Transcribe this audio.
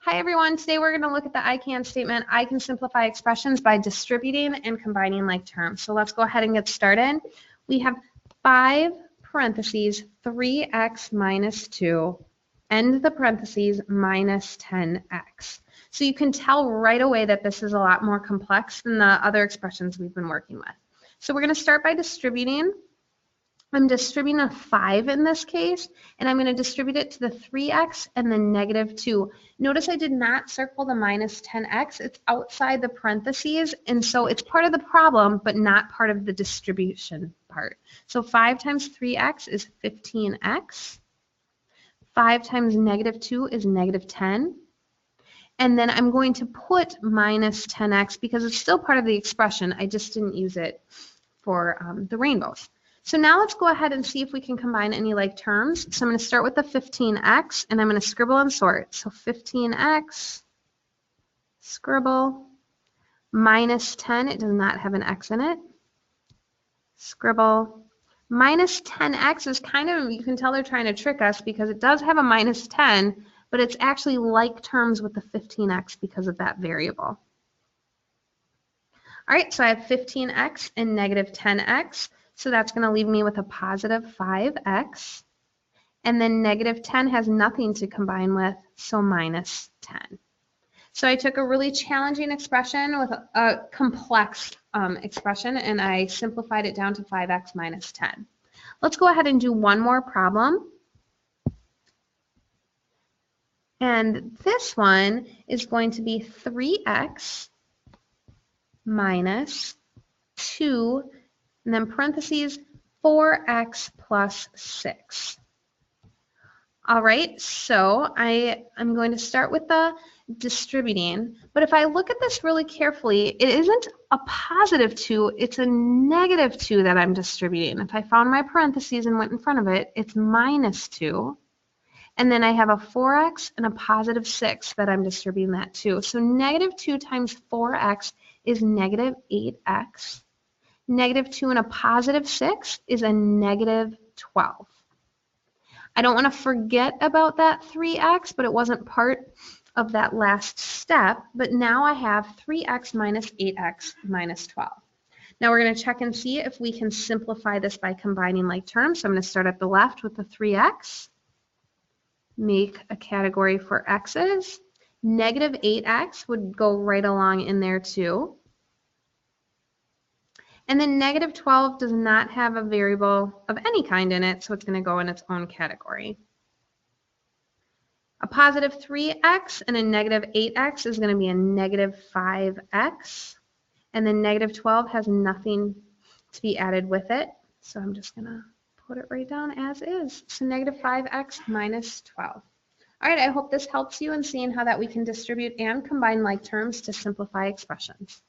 Hi everyone, today we're going to look at the I can statement. I can simplify expressions by distributing and combining like terms. So let's go ahead and get started. We have 5 parentheses 3x minus 2, end the parentheses minus 10x. So you can tell right away that this is a lot more complex than the other expressions we've been working with. So we're going to start by distributing. I'm distributing a 5 in this case, and I'm going to distribute it to the 3x and the negative 2. Notice I did not circle the minus 10x. It's outside the parentheses, and so it's part of the problem, but not part of the distribution part. So 5 times 3x is 15x. 5 times negative 2 is negative 10. And then I'm going to put minus 10x because it's still part of the expression. I just didn't use it for the rainbows. So now let's go ahead and see if we can combine any like terms. So I'm going to start with the 15x, and I'm going to scribble and sort. So 15x, scribble, minus 10, it does not have an x in it, scribble. Minus 10x is kind of, you can tell they're trying to trick us because it does have a minus 10, but it's actually like terms with the 15x because of that variable. All right, so I have 15x and negative 10x. So that's going to leave me with a positive 5x. And then negative 10 has nothing to combine with, so minus 10. So I took a really challenging expression with a complex expression, and I simplified it down to 5x minus 10. Let's go ahead and do one more problem. And this one is going to be 3x minus 2, and then parentheses 4x plus 6. All right, so I'm going to start with the distributing, but if I look at this really carefully, it isn't a positive 2, it's a negative 2 that I'm distributing. If I found my parentheses and went in front of it, it's minus 2. And then I have a 4x and a positive 6 that I'm distributing that to. So negative 2 times 4x is negative 8x. Negative 2 and a positive 6 is a negative 12. I don't want to forget about that 3x, but it wasn't part of that last step. But now I have 3x minus 8x minus 12. Now we're going to check and see if we can simplify this by combining like terms. So I'm going to start at the left with the 3x. Make a category for x's. Negative 8x would go right along in there too. And then negative 12 does not have a variable of any kind in it, so it's going to go in its own category. A positive 3x and a negative 8x is going to be a negative 5x. And then negative 12 has nothing to be added with it, so I'm just going to put it right down as is. So negative 5x minus 12. All right, I hope this helps you in seeing how that we can distribute and combine like terms to simplify expressions.